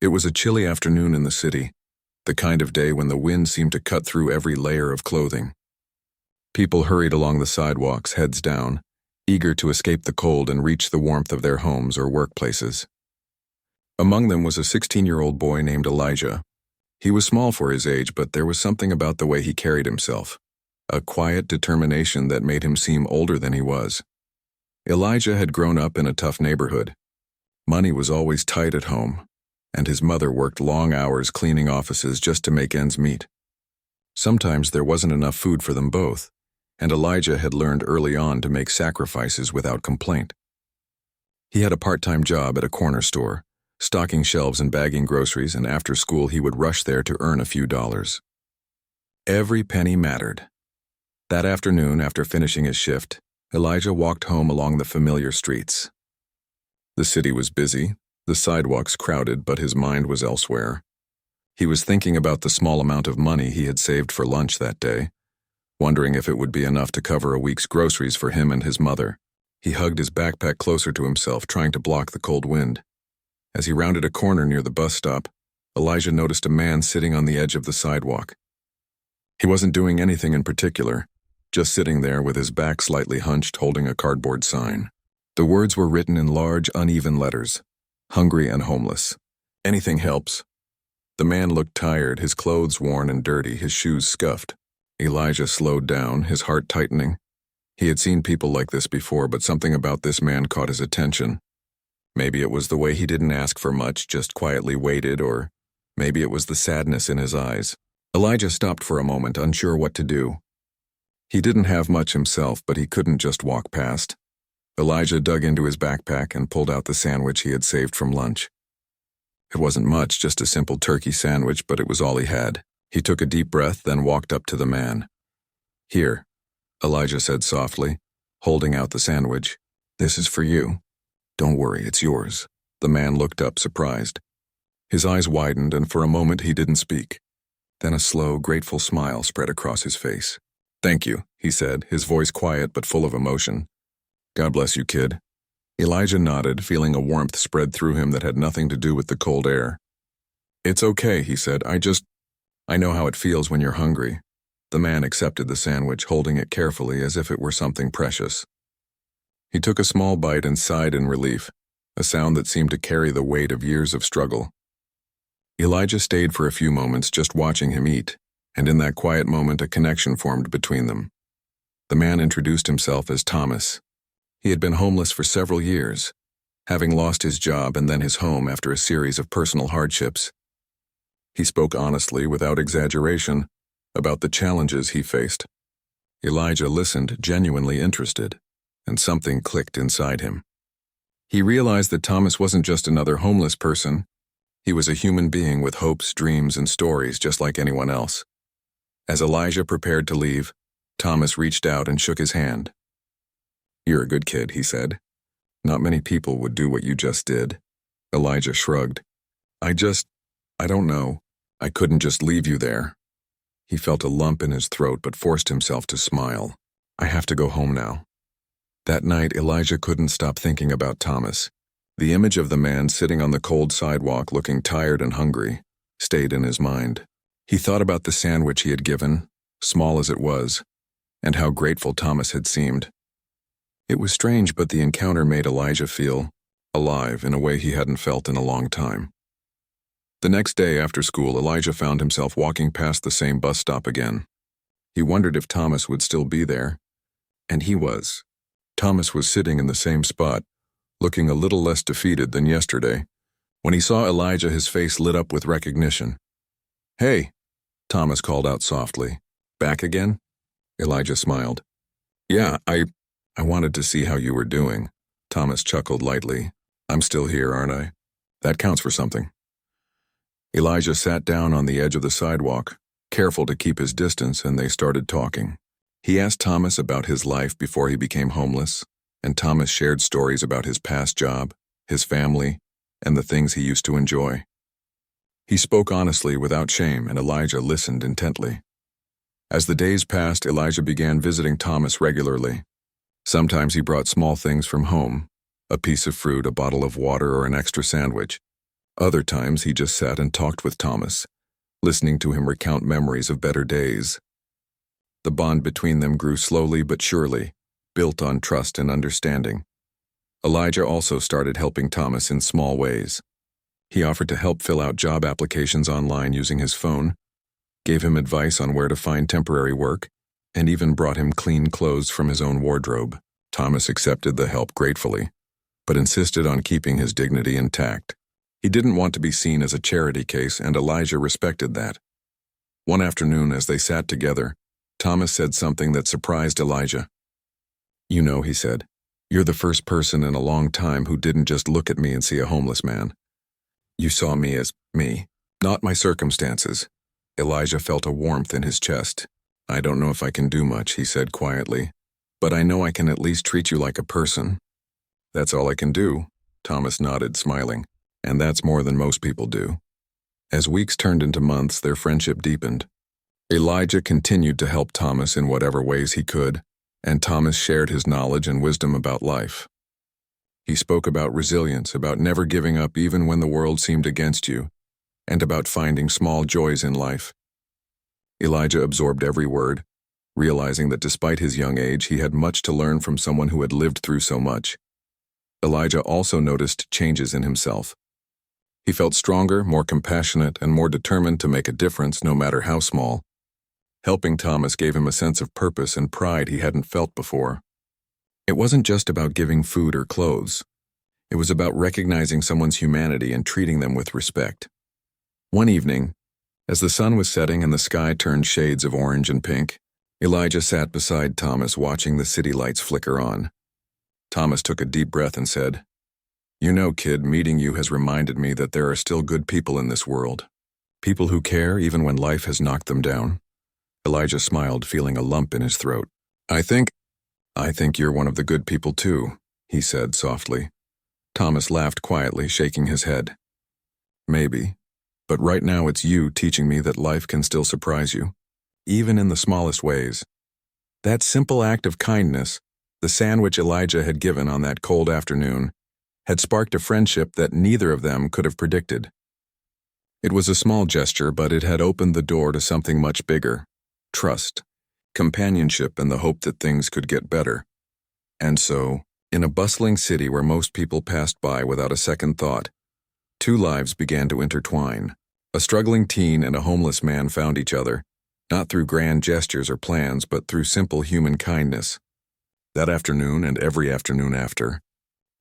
It was a chilly afternoon in the city, the kind of day when the wind seemed to cut through every layer of clothing. People hurried along the sidewalks, heads down, eager to escape the cold and reach the warmth of their homes or workplaces. Among them was a 16-year-old boy named Elijah. He was small for his age, but there was something about the way he carried himself, a quiet determination that made him seem older than he was. Elijah had grown up in a tough neighborhood. Money was always tight at home, and his mother worked long hours cleaning offices just to make ends meet. Sometimes there wasn't enough food for them both, and Elijah had learned early on to make sacrifices without complaint. He had a part-time job at a corner store, stocking shelves and bagging groceries, and after school he would rush there to earn a few dollars. Every penny mattered. That afternoon, after finishing his shift, Elijah walked home along the familiar streets. The city was busy, the sidewalks crowded, but his mind was elsewhere. He was thinking about the small amount of money he had saved for lunch that day, wondering if it would be enough to cover a week's groceries for him and his mother. He hugged his backpack closer to himself, trying to block the cold wind. As he rounded a corner near the bus stop, Elijah noticed a man sitting on the edge of the sidewalk. He wasn't doing anything in particular, just sitting there with his back slightly hunched, holding a cardboard sign. The words were written in large, uneven letters: "Hungry and homeless. Anything helps." The man looked tired, his clothes worn and dirty, his shoes scuffed. Elijah slowed down, his heart tightening. He had seen people like this before, but something about this man caught his attention. Maybe it was the way he didn't ask for much, just quietly waited, or maybe it was the sadness in his eyes. Elijah stopped for a moment, unsure what to do. He didn't have much himself, but he couldn't just walk past. Elijah dug into his backpack and pulled out the sandwich he had saved from lunch. It wasn't much, just a simple turkey sandwich, but it was all he had. He took a deep breath, then walked up to the man. "Here," Elijah said softly, holding out the sandwich. "This is for you. Don't worry, it's yours." The man looked up, surprised. His eyes widened, and for a moment he didn't speak. Then a slow, grateful smile spread across his face. "Thank you," he said, his voice quiet but full of emotion. "God bless you, kid." Elijah nodded, feeling a warmth spread through him that had nothing to do with the cold air. "It's okay," he said. I know how it feels when you're hungry." The man accepted the sandwich, holding it carefully as if it were something precious. He took a small bite and sighed in relief, a sound that seemed to carry the weight of years of struggle. Elijah stayed for a few moments, just watching him eat, and in that quiet moment a connection formed between them. The man introduced himself as Thomas. He had been homeless for several years, having lost his job and then his home after a series of personal hardships. He spoke honestly, without exaggeration, about the challenges he faced. Elijah listened, genuinely interested, and something clicked inside him. He realized that Thomas wasn't just another homeless person. He was a human being with hopes, dreams, and stories just like anyone else. As Elijah prepared to leave, Thomas reached out and shook his hand. "You're a good kid," he said. "Not many people would do what you just did." Elijah shrugged. I don't know. I couldn't just leave you there." He felt a lump in his throat but forced himself to smile. "I have to go home now." That night, Elijah couldn't stop thinking about Thomas. The image of the man sitting on the cold sidewalk looking tired and hungry stayed in his mind. He thought about the sandwich he had given, small as it was, and how grateful Thomas had seemed. It was strange, but the encounter made Elijah feel alive in a way he hadn't felt in a long time. The next day after school, Elijah found himself walking past the same bus stop again. He wondered if Thomas would still be there, and he was. Thomas was sitting in the same spot, looking a little less defeated than yesterday. When he saw Elijah, his face lit up with recognition. "Hey," Thomas called out softly. "Back again?" Elijah smiled. "Yeah, I wanted to see how you were doing." Thomas chuckled lightly. "I'm still here, aren't I? That counts for something." Elijah sat down on the edge of the sidewalk, careful to keep his distance, and they started talking. He asked Thomas about his life before he became homeless, and Thomas shared stories about his past job, his family, and the things he used to enjoy. He spoke honestly without shame, and Elijah listened intently. As the days passed, Elijah began visiting Thomas regularly. Sometimes he brought small things from home, a piece of fruit, a bottle of water, or an extra sandwich. Other times he just sat and talked with Thomas, listening to him recount memories of better days. The bond between them grew slowly but surely, built on trust and understanding. Elijah also started helping Thomas in small ways. He offered to help fill out job applications online using his phone, gave him advice on where to find temporary work, and even brought him clean clothes from his own wardrobe. Thomas accepted the help gratefully, but insisted on keeping his dignity intact. He didn't want to be seen as a charity case, and Elijah respected that. One afternoon, as they sat together, Thomas said something that surprised Elijah. "You know," he said, "you're the first person in a long time who didn't just look at me and see a homeless man. You saw me as me, not my circumstances." Elijah felt a warmth in his chest. "I don't know if I can do much," he said quietly, "but I know I can at least treat you like a person." "That's all I can do," Thomas nodded, smiling, "and that's more than most people do." As weeks turned into months, their friendship deepened. Elijah continued to help Thomas in whatever ways he could, and Thomas shared his knowledge and wisdom about life. He spoke about resilience, about never giving up even when the world seemed against you, and about finding small joys in life. Elijah absorbed every word, realizing that despite his young age, he had much to learn from someone who had lived through so much. Elijah also noticed changes in himself. He felt stronger, more compassionate, and more determined to make a difference, no matter how small. Helping Thomas gave him a sense of purpose and pride he hadn't felt before. It wasn't just about giving food or clothes. It was about recognizing someone's humanity and treating them with respect. One evening, as the sun was setting and the sky turned shades of orange and pink, Elijah sat beside Thomas watching the city lights flicker on. Thomas took a deep breath and said, "You know, kid, meeting you has reminded me that there are still good people in this world. People who care even when life has knocked them down." Elijah smiled, feeling a lump in his throat. I think you're one of the good people too," he said softly. Thomas laughed quietly, shaking his head. "Maybe, but right now it's you teaching me that life can still surprise you, even in the smallest ways." That simple act of kindness, the sandwich Elijah had given on that cold afternoon, had sparked a friendship that neither of them could have predicted. It was a small gesture, but it had opened the door to something much bigger: trust, companionship, and the hope that things could get better. And so, in a bustling city where most people passed by without a second thought, two lives began to intertwine. A struggling teen and a homeless man found each other, not through grand gestures or plans, but through simple human kindness. That afternoon and every afternoon after,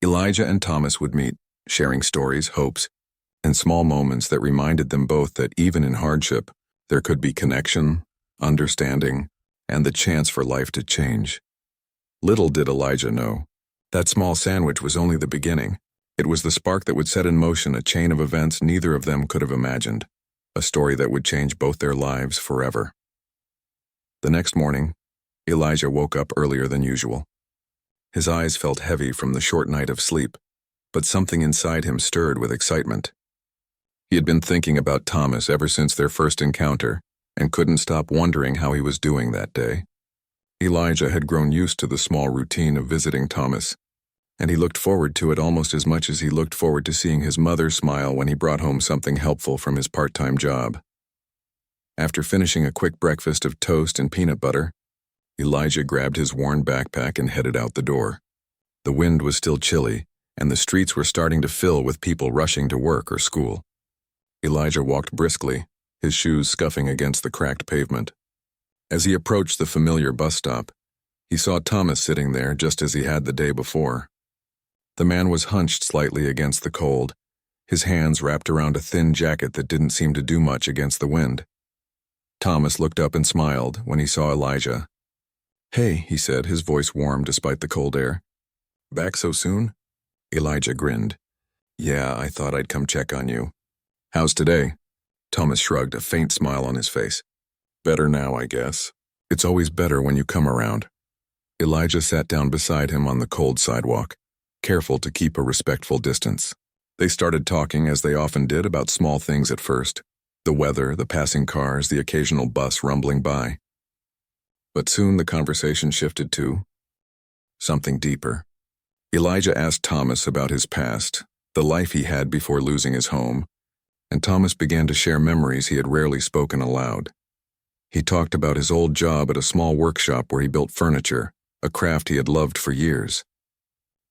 Elijah and Thomas would meet, sharing stories, hopes, and small moments that reminded them both that even in hardship, there could be connection, understanding, and the chance for life to change. Little did Elijah know, that small sandwich was only the beginning. It was the spark that would set in motion a chain of events neither of them could have imagined, a story that would change both their lives forever. The next morning, Elijah woke up earlier than usual. His eyes felt heavy from the short night of sleep, but something inside him stirred with excitement. He had been thinking about Thomas ever since their first encounter, and couldn't stop wondering how he was doing that day. Elijah had grown used to the small routine of visiting Thomas, and he looked forward to it almost as much as he looked forward to seeing his mother smile when he brought home something helpful from his part-time job. After finishing a quick breakfast of toast and peanut butter, Elijah grabbed his worn backpack and headed out the door. The wind was still chilly, and the streets were starting to fill with people rushing to work or school. Elijah walked briskly, his shoes scuffing against the cracked pavement. As he approached the familiar bus stop, he saw Thomas sitting there just as he had the day before. The man was hunched slightly against the cold, his hands wrapped around a thin jacket that didn't seem to do much against the wind. Thomas looked up and smiled when he saw Elijah. "Hey," he said, his voice warm despite the cold air. "Back so soon?" Elijah grinned. "Yeah, I thought I'd come check on you." "How's today?" Thomas shrugged, a faint smile on his face. "Better now, I guess. It's always better when you come around." Elijah sat down beside him on the cold sidewalk, careful to keep a respectful distance. They started talking, as they often did, about small things at first: the weather, the passing cars, the occasional bus rumbling by. But soon the conversation shifted to something deeper. Elijah asked Thomas about his past, the life he had before losing his home, and Thomas began to share memories he had rarely spoken aloud. He talked about his old job at a small workshop where he built furniture, a craft he had loved for years.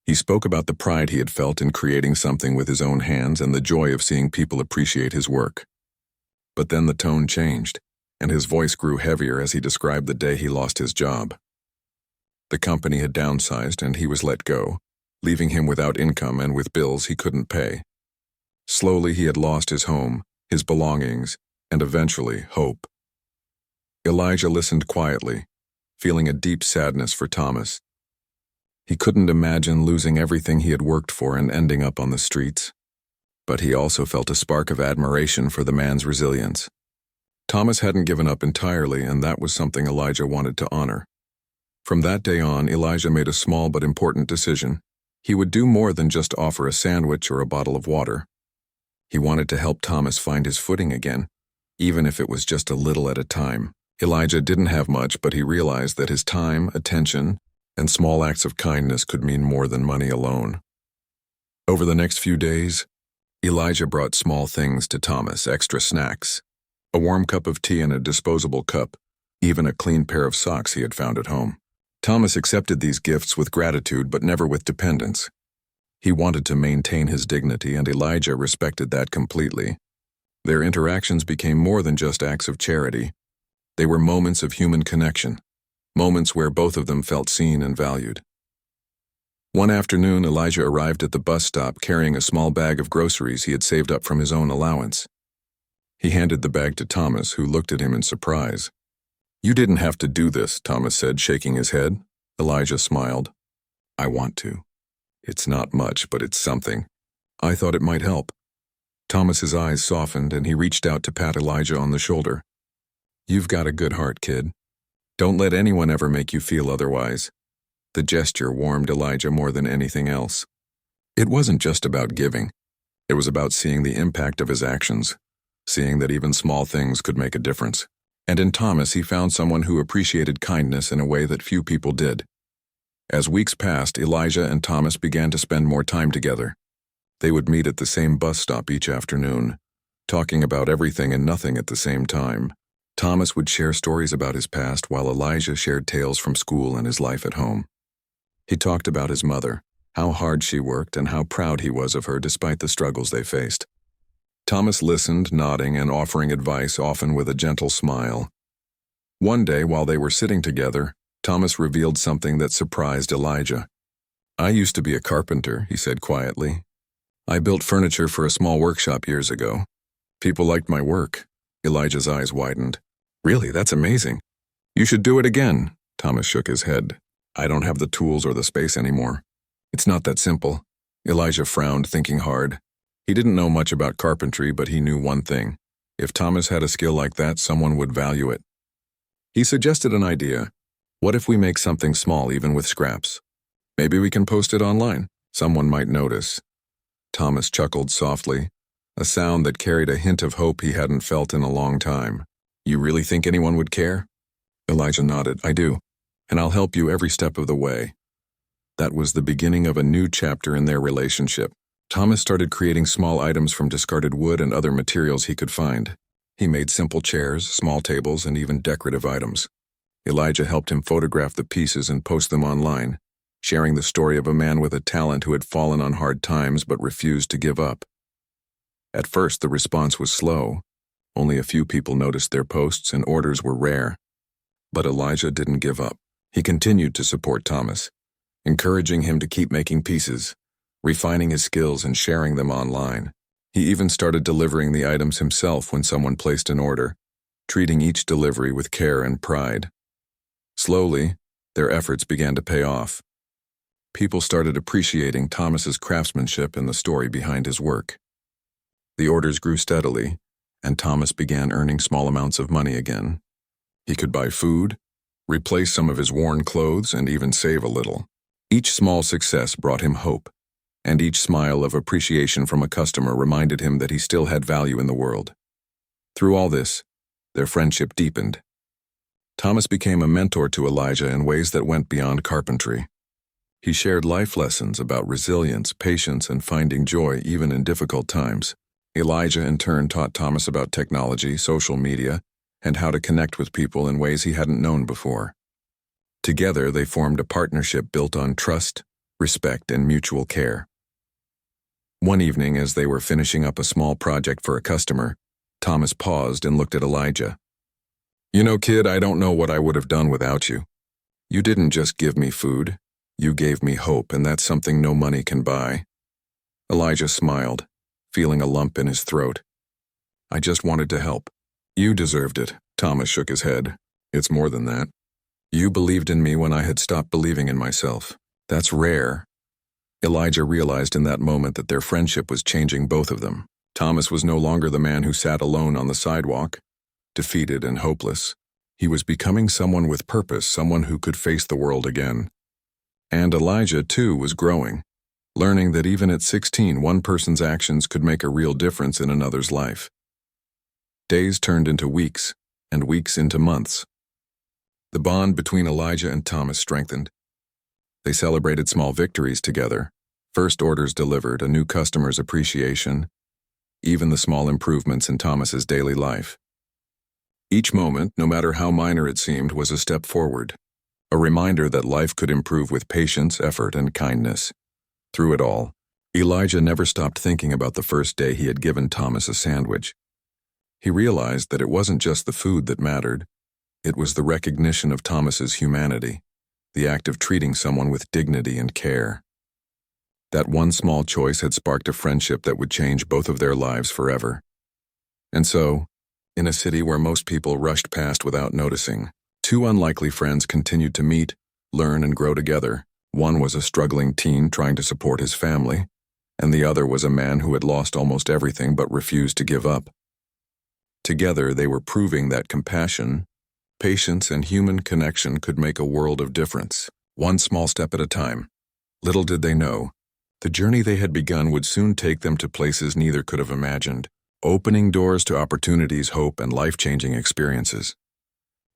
He spoke about the pride he had felt in creating something with his own hands and the joy of seeing people appreciate his work. But then the tone changed, and his voice grew heavier as he described the day he lost his job. The company had downsized and he was let go, leaving him without income and with bills he couldn't pay. Slowly he had lost his home, his belongings, and eventually hope. Elijah listened quietly, feeling a deep sadness for Thomas. He couldn't imagine losing everything he had worked for and ending up on the streets. But he also felt a spark of admiration for the man's resilience. Thomas hadn't given up entirely, and that was something Elijah wanted to honor. From that day on, Elijah made a small but important decision. He would do more than just offer a sandwich or a bottle of water. He wanted to help Thomas find his footing again, even if it was just a little at a time. Elijah didn't have much, but he realized that his time, attention, and small acts of kindness could mean more than money alone. Over the next few days, Elijah brought small things to Thomas, extra snacks, a warm cup of tea in a disposable cup, even a clean pair of socks he had found at home. Thomas accepted these gifts with gratitude but never with dependence. He wanted to maintain his dignity, and Elijah respected that completely. Their interactions became more than just acts of charity. They were moments of human connection, moments where both of them felt seen and valued. One afternoon, Elijah arrived at the bus stop carrying a small bag of groceries he had saved up from his own allowance. He handed the bag to Thomas, who looked at him in surprise. "You didn't have to do this," Thomas said, shaking his head. Elijah smiled. "I want to. It's not much, but it's something. I thought it might help." Thomas's eyes softened, and he reached out to pat Elijah on the shoulder. "You've got a good heart, kid. Don't let anyone ever make you feel otherwise." The gesture warmed Elijah more than anything else. It wasn't just about giving. It was about seeing the impact of his actions, seeing that even small things could make a difference. And in Thomas, he found someone who appreciated kindness in a way that few people did. As weeks passed, Elijah and Thomas began to spend more time together. They would meet at the same bus stop each afternoon, talking about everything and nothing at the same time. Thomas would share stories about his past while Elijah shared tales from school and his life at home. He talked about his mother, how hard she worked, and how proud he was of her despite the struggles they faced. Thomas listened, nodding and offering advice, often with a gentle smile. One day, while they were sitting together, Thomas revealed something that surprised Elijah. "I used to be a carpenter," he said quietly. "I built furniture for a small workshop years ago. People liked my work." Elijah's eyes widened. "Really, that's amazing. You should do it again." Thomas shook his head. "I don't have the tools or the space anymore." "It's not that simple." Elijah frowned, thinking hard. He didn't know much about carpentry, but he knew one thing. If Thomas had a skill like that, someone would value it. He suggested an idea. "What if we make something small, even with scraps? Maybe we can post it online. Someone might notice." Thomas chuckled softly, a sound that carried a hint of hope he hadn't felt in a long time. "You really think anyone would care?" Elijah nodded. "I do, and I'll help you every step of the way." That was the beginning of a new chapter in their relationship. Thomas started creating small items from discarded wood and other materials he could find. He made simple chairs, small tables, and even decorative items. Elijah helped him photograph the pieces and post them online, sharing the story of a man with a talent who had fallen on hard times but refused to give up. At first, the response was slow. Only a few people noticed their posts, and orders were rare. But Elijah didn't give up. He continued to support Thomas, encouraging him to keep making pieces, refining his skills and sharing them online. He even started delivering the items himself when someone placed an order, treating each delivery with care and pride. Slowly, their efforts began to pay off. People started appreciating Thomas's craftsmanship and the story behind his work. The orders grew steadily, and Thomas began earning small amounts of money again. He could buy food, replace some of his worn clothes, and even save a little. Each small success brought him hope, and each smile of appreciation from a customer reminded him that he still had value in the world. Through all this, their friendship deepened. Thomas became a mentor to Elijah in ways that went beyond carpentry. He shared life lessons about resilience, patience, and finding joy even in difficult times. Elijah in turn taught Thomas about technology, social media, and how to connect with people in ways he hadn't known before. Together, they formed a partnership built on trust, respect, and mutual care. One evening, as they were finishing up a small project for a customer, Thomas paused and looked at Elijah. "You know, kid, I don't know what I would have done without you. You didn't just give me food. You gave me hope, and that's something no money can buy." Elijah smiled, feeling a lump in his throat. "I just wanted to help." "You deserved it," Thomas shook his head. "It's more than that. You believed in me when I had stopped believing in myself. That's rare." Elijah realized in that moment that their friendship was changing both of them. Thomas was no longer the man who sat alone on the sidewalk, defeated and hopeless. He was becoming someone with purpose, someone who could face the world again. And Elijah, too, was growing, learning that even at 16, one person's actions could make a real difference in another's life. Days turned into weeks, and weeks into months. The bond between Elijah and Thomas strengthened. They celebrated small victories together, first orders delivered, a new customer's appreciation, even the small improvements in Thomas's daily life. Each moment, no matter how minor it seemed, was a step forward, a reminder that life could improve with patience, effort, and kindness. Through it all, Elijah never stopped thinking about the first day he had given Thomas a sandwich. He realized that it wasn't just the food that mattered. It was the recognition of Thomas's humanity, the act of treating someone with dignity and care. That one small choice had sparked a friendship that would change both of their lives forever. And so, in a city where most people rushed past without noticing, two unlikely friends continued to meet, learn, and grow together. One was a struggling teen trying to support his family, and the other was a man who had lost almost everything but refused to give up. Together, they were proving that compassion, patience, and human connection could make a world of difference, one small step at a time. Little did they know, the journey they had begun would soon take them to places neither could have imagined, opening doors to opportunities, hope, and life-changing experiences.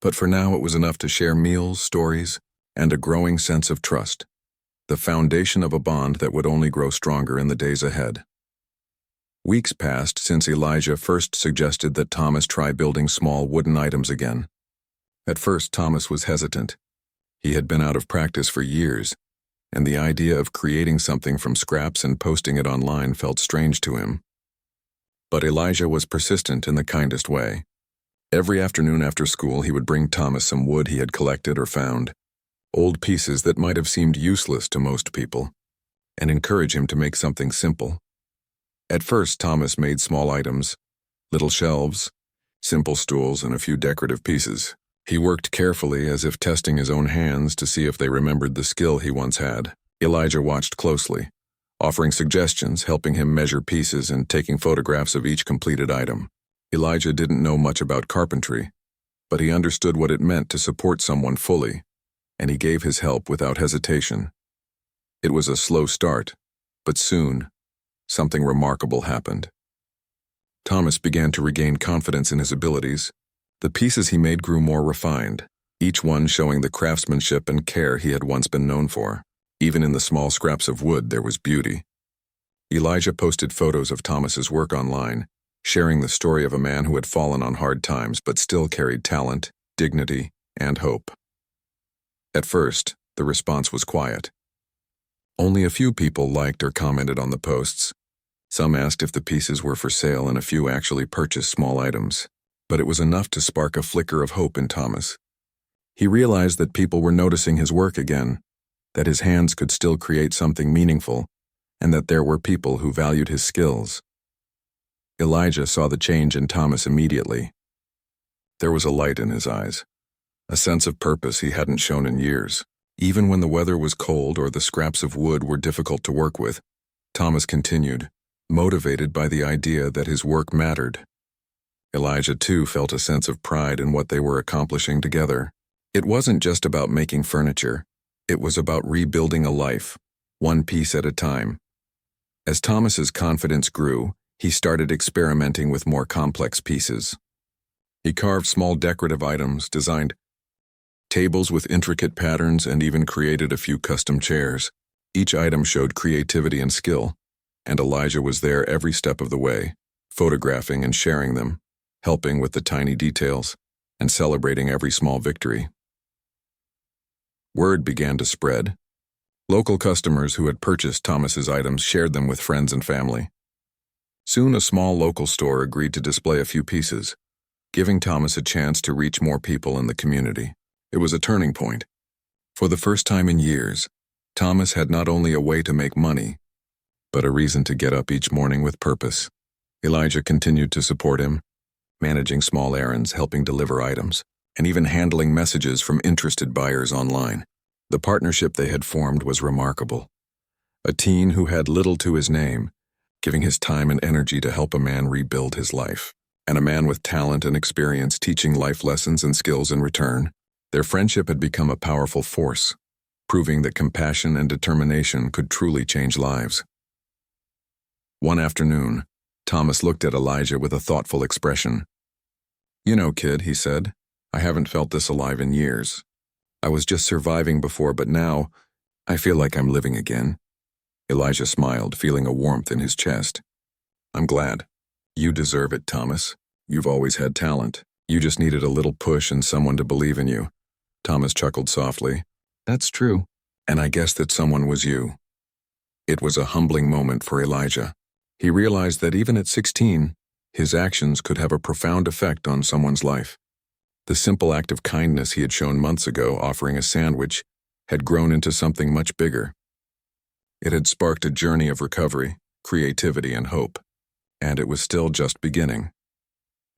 But for now, it was enough to share meals, stories, and a growing sense of trust, the foundation of a bond that would only grow stronger in the days ahead. Weeks passed since Elijah first suggested that Thomas try building small wooden items again. At first, Thomas was hesitant. He had been out of practice for years, and the idea of creating something from scraps and posting it online felt strange to him. But Elijah was persistent in the kindest way. Every afternoon after school, he would bring Thomas some wood he had collected or found, old pieces that might have seemed useless to most people, and encourage him to make something simple. At first, Thomas made small items, little shelves, simple stools, and a few decorative pieces. He worked carefully, as if testing his own hands to see if they remembered the skill he once had. Elijah watched closely, offering suggestions, helping him measure pieces, and taking photographs of each completed item. Elijah didn't know much about carpentry, but he understood what it meant to support someone fully, and he gave his help without hesitation. It was a slow start, but soon, something remarkable happened. Thomas began to regain confidence in his abilities. The pieces he made grew more refined, each one showing the craftsmanship and care he had once been known for. Even in the small scraps of wood, there was beauty. Elijah posted photos of Thomas's work online, sharing the story of a man who had fallen on hard times but still carried talent, dignity, and hope. At first, the response was quiet. Only a few people liked or commented on the posts. Some asked if the pieces were for sale, and a few actually purchased small items. But it was enough to spark a flicker of hope in Thomas. He realized that people were noticing his work again, that his hands could still create something meaningful, and that there were people who valued his skills. Elijah saw the change in Thomas immediately. There was a light in his eyes, a sense of purpose he hadn't shown in years. Even when the weather was cold or the scraps of wood were difficult to work with, Thomas continued, motivated by the idea that his work mattered. Elijah, too, felt a sense of pride in what they were accomplishing together. It wasn't just about making furniture. It was about rebuilding a life, one piece at a time. As Thomas's confidence grew, he started experimenting with more complex pieces. He carved small decorative items, designed tables with intricate patterns, and even created a few custom chairs. Each item showed creativity and skill, and Elijah was there every step of the way, photographing and sharing them, helping with the tiny details, and celebrating every small victory. Word began to spread. Local customers who had purchased Thomas's items shared them with friends and family. Soon a small local store agreed to display a few pieces, giving Thomas a chance to reach more people in the community. It was a turning point. For the first time in years, Thomas had not only a way to make money, but a reason to get up each morning with purpose. Elijah continued to support him, managing small errands, helping deliver items, and even handling messages from interested buyers online. The partnership they had formed was remarkable. A teen who had little to his name, giving his time and energy to help a man rebuild his life, and a man with talent and experience teaching life lessons and skills in return. Their friendship had become a powerful force, proving that compassion and determination could truly change lives. One afternoon, Thomas looked at Elijah with a thoughtful expression. "You know, kid," he said, "I haven't felt this alive in years. I was just surviving before, but now, I feel like I'm living again." Elijah smiled, feeling a warmth in his chest. "I'm glad. You deserve it, Thomas. You've always had talent. You just needed a little push and someone to believe in you." Thomas chuckled softly. "That's true. And I guess that someone was you." It was a humbling moment for Elijah. He realized that even at 16, his actions could have a profound effect on someone's life. The simple act of kindness he had shown months ago, offering a sandwich, had grown into something much bigger. It had sparked a journey of recovery, creativity, and hope, and it was still just beginning.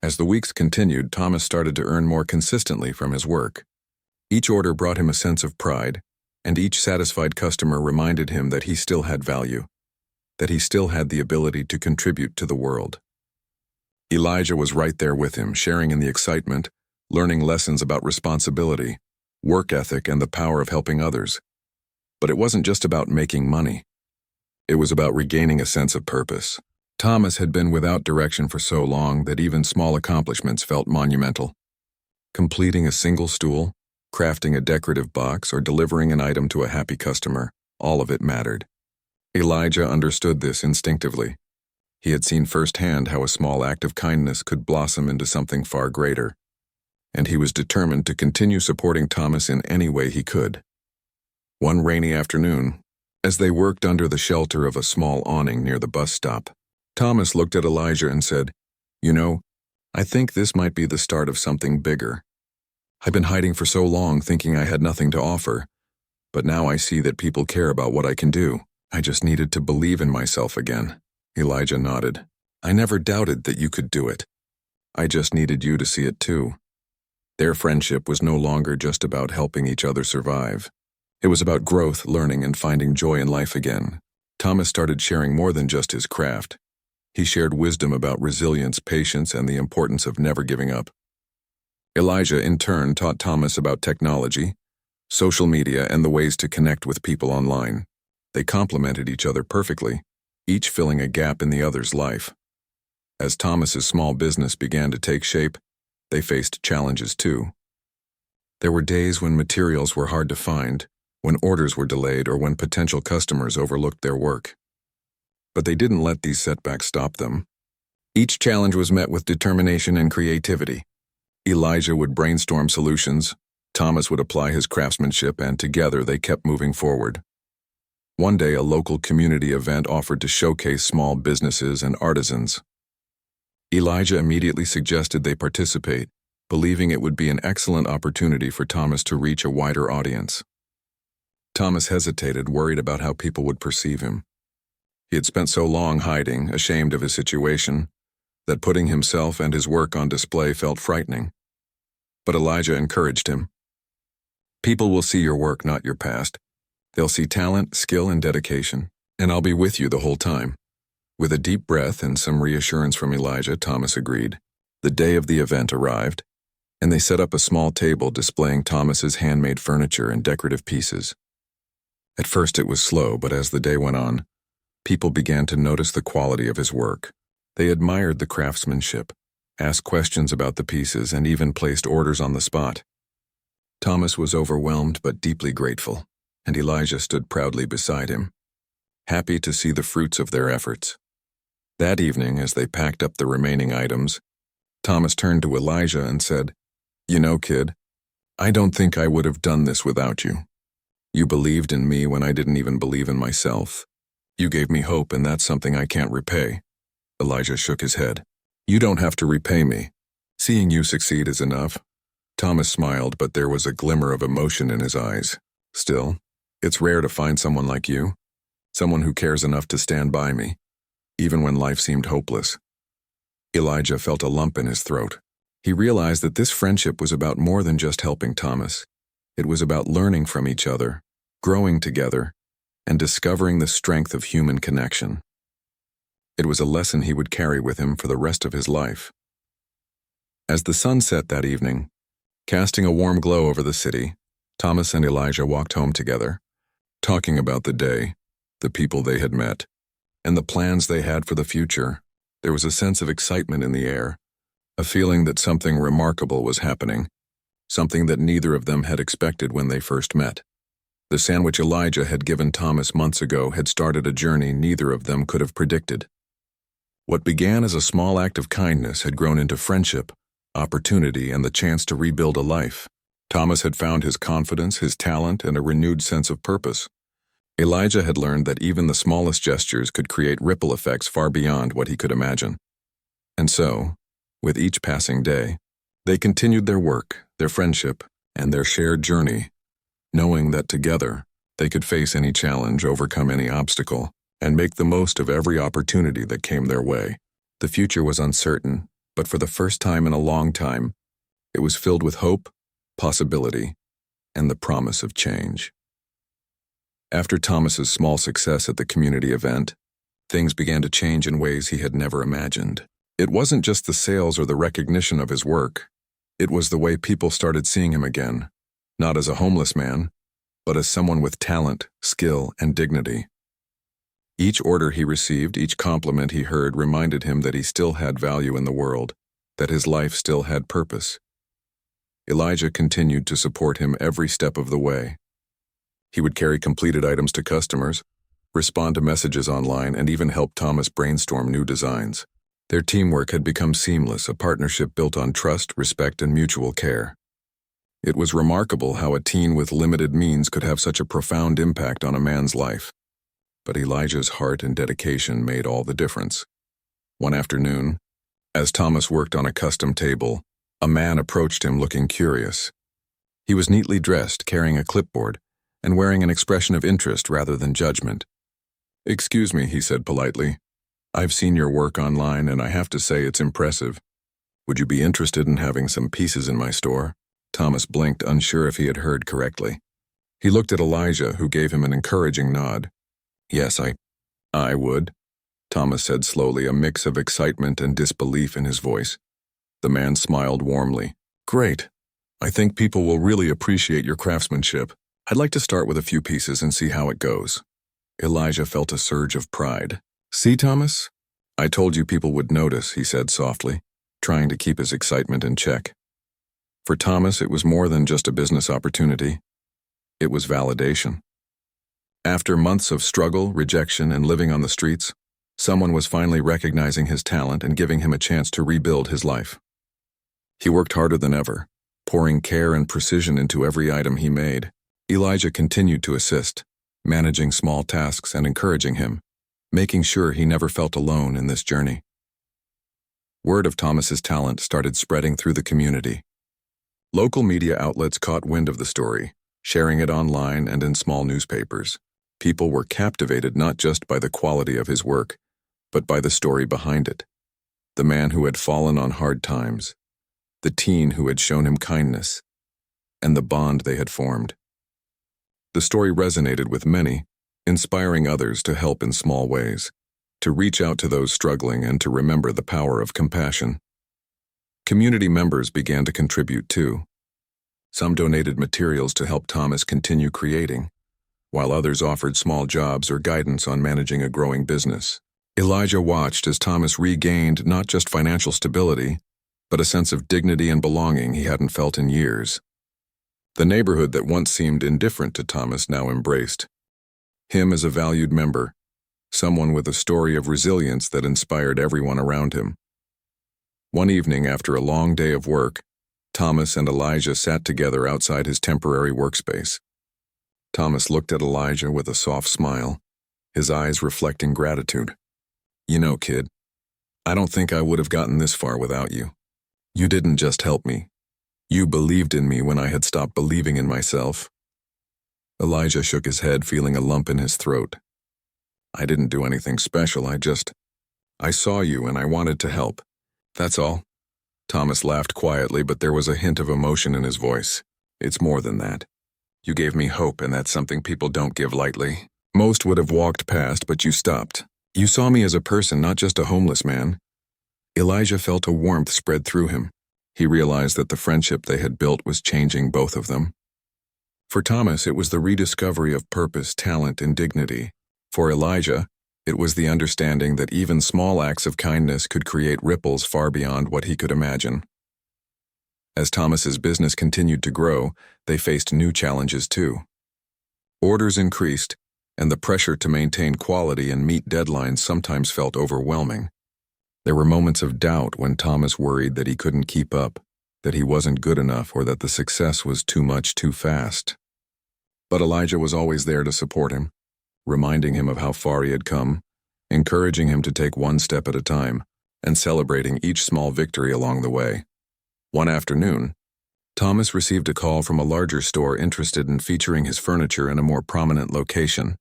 As the weeks continued, Thomas started to earn more consistently from his work. Each order brought him a sense of pride, and each satisfied customer reminded him that he still had value, that he still had the ability to contribute to the world. Elijah was right there with him, sharing in the excitement, learning lessons about responsibility, work ethic, and the power of helping others. But it wasn't just about making money. It was about regaining a sense of purpose. Thomas had been without direction for so long that even small accomplishments felt monumental. Completing a single stool, crafting a decorative box, or delivering an item to a happy customer, all of it mattered. Elijah understood this instinctively. He had seen firsthand how a small act of kindness could blossom into something far greater, and he was determined to continue supporting Thomas in any way he could. One rainy afternoon, as they worked under the shelter of a small awning near the bus stop, Thomas looked at Elijah and said, "You know, I think this might be the start of something bigger. I've been hiding for so long thinking I had nothing to offer, but now I see that people care about what I can do. I just needed to believe in myself again." Elijah nodded. "I never doubted that you could do it. I just needed you to see it too." Their friendship was no longer just about helping each other survive. It was about growth, learning, and finding joy in life again. Thomas started sharing more than just his craft. He shared wisdom about resilience, patience, and the importance of never giving up. Elijah, in turn, taught Thomas about technology, social media, and the ways to connect with people online. They complemented each other perfectly, each filling a gap in the other's life. As Thomas's small business began to take shape, they faced challenges too. There were days when materials were hard to find, when orders were delayed, or when potential customers overlooked their work. But they didn't let these setbacks stop them. Each challenge was met with determination and creativity. Elijah would brainstorm solutions, Thomas would apply his craftsmanship, and together they kept moving forward. One day, a local community event offered to showcase small businesses and artisans. Elijah immediately suggested they participate, believing it would be an excellent opportunity for Thomas to reach a wider audience. Thomas hesitated, worried about how people would perceive him. He had spent so long hiding, ashamed of his situation, that putting himself and his work on display felt frightening. But Elijah encouraged him. "People will see your work, not your past. They'll see talent, skill, and dedication, and I'll be with you the whole time." With a deep breath and some reassurance from Elijah, Thomas agreed. The day of the event arrived, and they set up a small table displaying Thomas's handmade furniture and decorative pieces. At first it was slow, but as the day went on, people began to notice the quality of his work. They admired the craftsmanship, asked questions about the pieces, and even placed orders on the spot. Thomas was overwhelmed but deeply grateful, and Elijah stood proudly beside him, happy to see the fruits of their efforts. That evening, as they packed up the remaining items, Thomas turned to Elijah and said, "You know, kid, I don't think I would have done this without you. You believed in me when I didn't even believe in myself. You gave me hope, and that's something I can't repay." Elijah shook his head. "You don't have to repay me. Seeing you succeed is enough." Thomas smiled, but there was a glimmer of emotion in his eyes. "Still, it's rare to find someone like you, someone who cares enough to stand by me, even when life seemed hopeless." Elijah felt a lump in his throat. He realized that this friendship was about more than just helping Thomas. It was about learning from each other, growing together, and discovering the strength of human connection. It was a lesson he would carry with him for the rest of his life. As the sun set that evening, casting a warm glow over the city, Thomas and Elijah walked home together, talking about the day, the people they had met, and the plans they had for the future. There was a sense of excitement in the air, a feeling that something remarkable was happening, something that neither of them had expected when they first met. The sandwich Elijah had given Thomas months ago had started a journey neither of them could have predicted. What began as a small act of kindness had grown into friendship, opportunity, and the chance to rebuild a life. Thomas had found his confidence, his talent, and a renewed sense of purpose. Elijah had learned that even the smallest gestures could create ripple effects far beyond what he could imagine. And so, with each passing day, they continued their work, their friendship, and their shared journey, knowing that together they could face any challenge, overcome any obstacle, and make the most of every opportunity that came their way. The future was uncertain, but for the first time in a long time, it was filled with hope, possibility, and the promise of change. After Thomas's small success at the community event, things began to change in ways he had never imagined. It wasn't just the sales or the recognition of his work. It was the way people started seeing him again, not as a homeless man, but as someone with talent, skill, and dignity. Each order he received, each compliment he heard reminded him that he still had value in the world, that his life still had purpose. Elijah continued to support him every step of the way. He would carry completed items to customers, respond to messages online, and even help Thomas brainstorm new designs. Their teamwork had become seamless, a partnership built on trust, respect, and mutual care. It was remarkable how a teen with limited means could have such a profound impact on a man's life. But Elijah's heart and dedication made all the difference. One afternoon, as Thomas worked on a custom table, a man approached him looking curious. He was neatly dressed, carrying a clipboard, and wearing an expression of interest rather than judgment. "Excuse me," he said politely. "I've seen your work online, and I have to say it's impressive. Would you be interested in having some pieces in my store?" Thomas blinked, unsure if he had heard correctly. He looked at Elijah, who gave him an encouraging nod. "Yes, I would," Thomas said slowly, a mix of excitement and disbelief in his voice. The man smiled warmly. "Great. I think people will really appreciate your craftsmanship. I'd like to start with a few pieces and see how it goes." Elijah felt a surge of pride. "See, Thomas? I told you people would notice," he said softly, trying to keep his excitement in check. For Thomas, it was more than just a business opportunity. It was validation. After months of struggle, rejection, and living on the streets, someone was finally recognizing his talent and giving him a chance to rebuild his life. He worked harder than ever, pouring care and precision into every item he made. Elijah continued to assist, managing small tasks and encouraging him, making sure he never felt alone in this journey. Word of Thomas's talent started spreading through the community. Local media outlets caught wind of the story, sharing it online and in small newspapers. People were captivated not just by the quality of his work, but by the story behind it. The man who had fallen on hard times, the teen who had shown him kindness, and the bond they had formed. The story resonated with many, inspiring others to help in small ways, to reach out to those struggling and to remember the power of compassion. Community members began to contribute too. Some donated materials to help Thomas continue creating, while others offered small jobs or guidance on managing a growing business. Elijah watched as Thomas regained not just financial stability, but a sense of dignity and belonging he hadn't felt in years. The neighborhood that once seemed indifferent to Thomas now embraced him as a valued member, someone with a story of resilience that inspired everyone around him. One evening after a long day of work, Thomas and Elijah sat together outside his temporary workspace. Thomas looked at Elijah with a soft smile, his eyes reflecting gratitude. "You know, kid, I don't think I would have gotten this far without you. You didn't just help me. You believed in me when I had stopped believing in myself." Elijah shook his head, feeling a lump in his throat. "I didn't do anything special, I saw you and I wanted to help. That's all." Thomas laughed quietly, but there was a hint of emotion in his voice. "It's more than that. You gave me hope, and that's something people don't give lightly. Most would have walked past, but you stopped. You saw me as a person, not just a homeless man." Elijah felt a warmth spread through him. He realized that the friendship they had built was changing both of them. For Thomas, it was the rediscovery of purpose, talent, and dignity. For Elijah, it was the understanding that even small acts of kindness could create ripples far beyond what he could imagine. As Thomas's business continued to grow, they faced new challenges too. Orders increased, and the pressure to maintain quality and meet deadlines sometimes felt overwhelming. There were moments of doubt when Thomas worried that he couldn't keep up, that he wasn't good enough, or that the success was too much too fast. But Elijah was always there to support him, reminding him of how far he had come, encouraging him to take one step at a time, and celebrating each small victory along the way. One afternoon, Thomas received a call from a larger store interested in featuring his furniture in a more prominent location.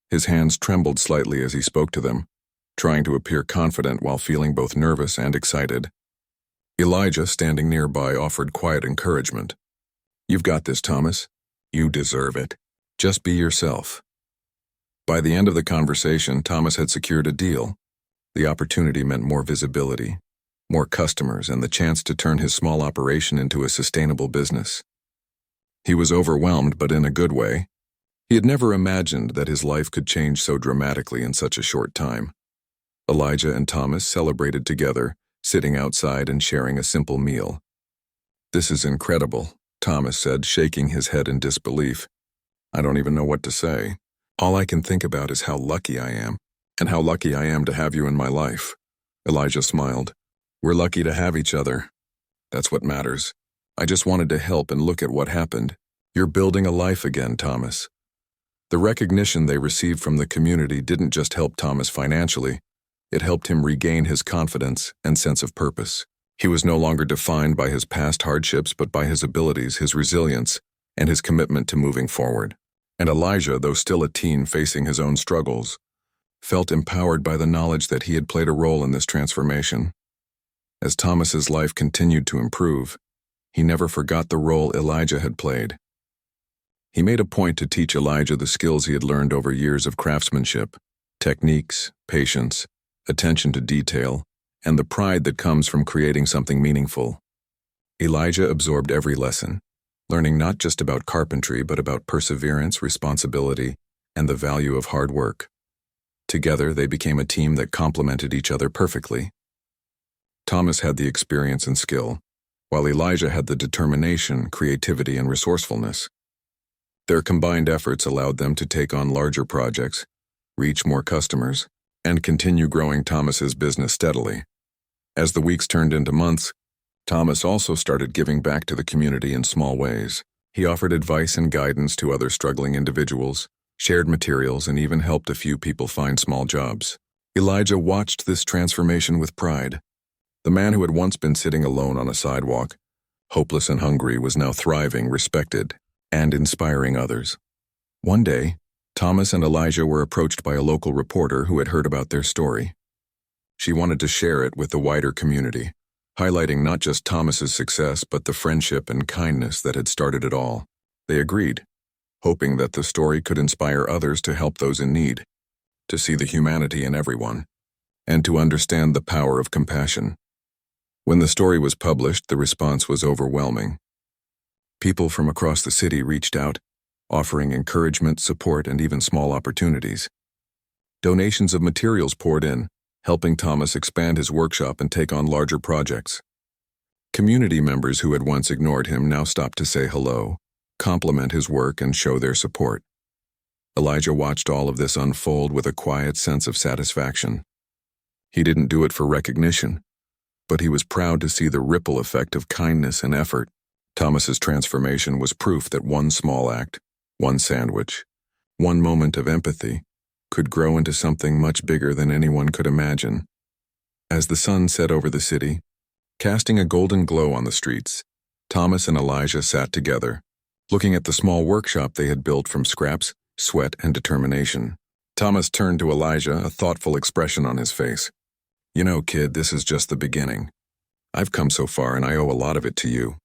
His hands trembled slightly as he spoke to them, trying to appear confident while feeling both nervous and excited. Elijah, standing nearby, offered quiet encouragement. "You've got this, Thomas. You deserve it. Just be yourself." By the end of the conversation, Thomas had secured a deal. The opportunity meant more visibility, more customers, and the chance to turn his small operation into a sustainable business. He was overwhelmed, but in a good way. He had never imagined that his life could change so dramatically in such a short time. Elijah and Thomas celebrated together, sitting outside and sharing a simple meal. "This is incredible," Thomas said, shaking his head in disbelief. "I don't even know what to say. All I can think about is how lucky I am, and how lucky I am to have you in my life." Elijah smiled. "We're lucky to have each other. That's what matters. I just wanted to help, and look at what happened. You're building a life again, Thomas." The recognition they received from the community didn't just help Thomas financially. It helped him regain his confidence and sense of purpose. He was no longer defined by his past hardships, but by his abilities, his resilience, and his commitment to moving forward. And Elijah, though still a teen facing his own struggles, felt empowered by the knowledge that he had played a role in this transformation. As Thomas's life continued to improve, he never forgot the role Elijah had played. He made a point to teach Elijah the skills he had learned over years of craftsmanship, techniques, patience, attention to detail, and the pride that comes from creating something meaningful. Elijah absorbed every lesson, learning not just about carpentry but about perseverance, responsibility, and the value of hard work. Together, they became a team that complemented each other perfectly. Thomas had the experience and skill, while Elijah had the determination, creativity, and resourcefulness. Their combined efforts allowed them to take on larger projects, reach more customers, and continue growing Thomas's business steadily. As the weeks turned into months, Thomas also started giving back to the community in small ways. He offered advice and guidance to other struggling individuals, shared materials, and even helped a few people find small jobs. Elijah watched this transformation with pride. The man who had once been sitting alone on a sidewalk, hopeless and hungry, was now thriving, respected, and inspiring others. One day, Thomas and Elijah were approached by a local reporter who had heard about their story. She wanted to share it with the wider community, highlighting not just Thomas's success but the friendship and kindness that had started it all. They agreed, hoping that the story could inspire others to help those in need, to see the humanity in everyone, and to understand the power of compassion. When the story was published, the response was overwhelming. People from across the city reached out, offering encouragement, support, and even small opportunities. Donations of materials poured in, helping Thomas expand his workshop and take on larger projects. Community members who had once ignored him now stopped to say hello, compliment his work, and show their support. Elijah watched all of this unfold with a quiet sense of satisfaction. He didn't do it for recognition, but he was proud to see the ripple effect of kindness and effort. Thomas's transformation was proof that one small act, one sandwich, one moment of empathy could grow into something much bigger than anyone could imagine. As the sun set over the city, casting a golden glow on the streets, Thomas and Elijah sat together, looking at the small workshop they had built from scraps, sweat, and determination. Thomas turned to Elijah, a thoughtful expression on his face. "You know, kid, this is just the beginning. I've come so far and I owe a lot of it to you.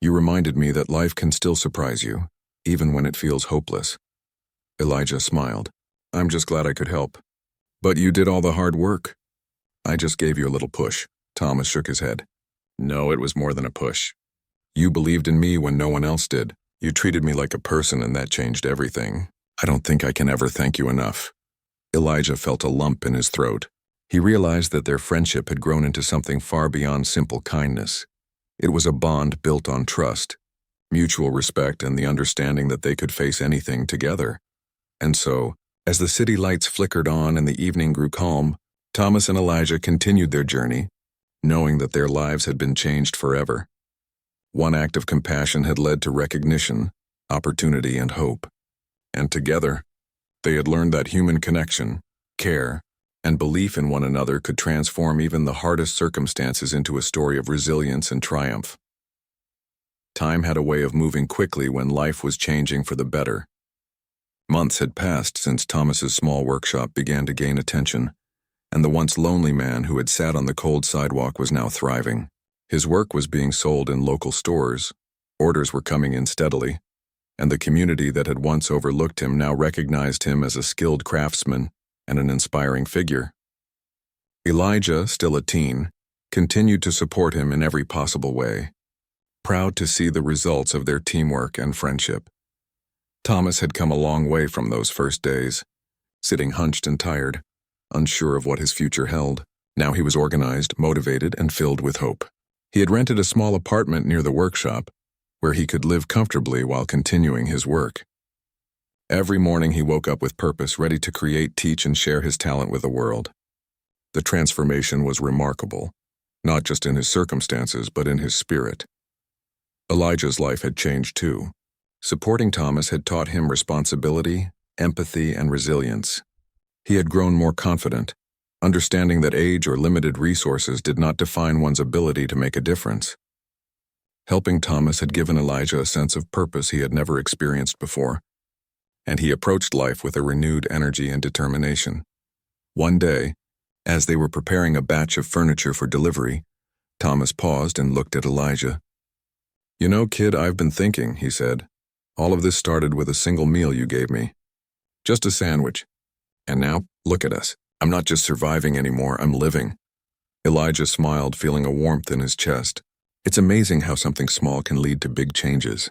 You reminded me that life can still surprise you, even when it feels hopeless." Elijah smiled. "I'm just glad I could help. But you did all the hard work." "I just gave you a little push." Thomas shook his head. "No, it was more than a push. You believed in me when no one else did. You treated me like a person, and that changed everything. I don't think I can ever thank you enough." Elijah felt a lump in his throat. He realized that their friendship had grown into something far beyond simple kindness. It was a bond built on trust, mutual respect, and the understanding that they could face anything together. And so, as the city lights flickered on and the evening grew calm, Thomas and Elijah continued their journey, knowing that their lives had been changed forever. One act of compassion had led to recognition, opportunity, and hope. And together, they had learned that human connection, care, and belief in one another could transform even the hardest circumstances into a story of resilience and triumph. Time had a way of moving quickly when life was changing for the better. Months had passed since Thomas's small workshop began to gain attention, and the once lonely man who had sat on the cold sidewalk was now thriving. His work was being sold in local stores, orders were coming in steadily, and the community that had once overlooked him now recognized him as a skilled craftsman and an inspiring figure. Elijah, still a teen, continued to support him in every possible way, proud to see the results of their teamwork and friendship. Thomas had come a long way from those first days, sitting hunched and tired, unsure of what his future held. Now he was organized, motivated, and filled with hope. He had rented a small apartment near the workshop, where he could live comfortably while continuing his work. Every morning he woke up with purpose, ready to create, teach, and share his talent with the world. The transformation was remarkable, not just in his circumstances, but in his spirit. Elijah's life had changed too. Supporting Thomas had taught him responsibility, empathy, and resilience. He had grown more confident, understanding that age or limited resources did not define one's ability to make a difference. Helping Thomas had given Elijah a sense of purpose he had never experienced before, and he approached life with a renewed energy and determination. One day, as they were preparing a batch of furniture for delivery, Thomas paused and looked at Elijah. "You know, kid, I've been thinking," he said. "All of this started with a single meal you gave me. Just a sandwich. And now, look at us. I'm not just surviving anymore, I'm living." Elijah smiled, feeling a warmth in his chest. "It's amazing how something small can lead to big changes.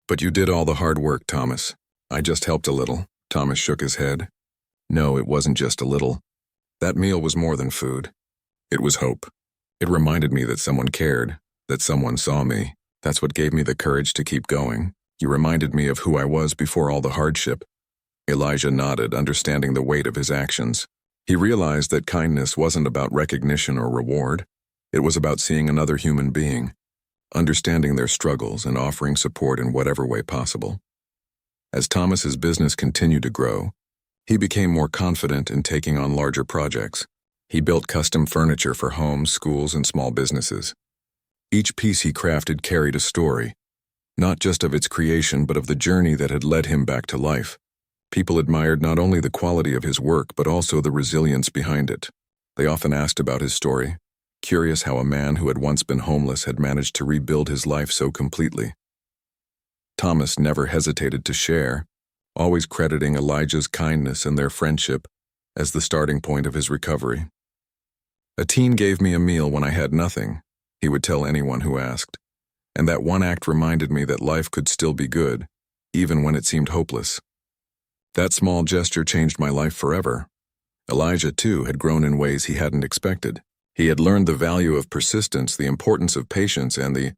But you did all the hard work, Thomas. I just helped a little." Thomas shook his head. "No, it wasn't just a little. That meal was more than food. It was hope. It reminded me that someone cared, that someone saw me. That's what gave me the courage to keep going. You reminded me of who I was before all the hardship." Elijah nodded, understanding the weight of his actions. He realized that kindness wasn't about recognition or reward. It was about seeing another human being, understanding their struggles, and offering support in whatever way possible. As Thomas's business continued to grow, he became more confident in taking on larger projects. He built custom furniture for homes, schools, and small businesses. Each piece he crafted carried a story, not just of its creation but of the journey that had led him back to life. People admired not only the quality of his work but also the resilience behind it. They often asked about his story, curious how a man who had once been homeless had managed to rebuild his life so completely. Thomas never hesitated to share, always crediting Elijah's kindness and their friendship as the starting point of his recovery. "A teen gave me a meal when I had nothing," he would tell anyone who asked, "and that one act reminded me that life could still be good, even when it seemed hopeless. That small gesture changed my life forever." Elijah, too, had grown in ways he hadn't expected. He had learned the value of persistence, the importance of patience, and the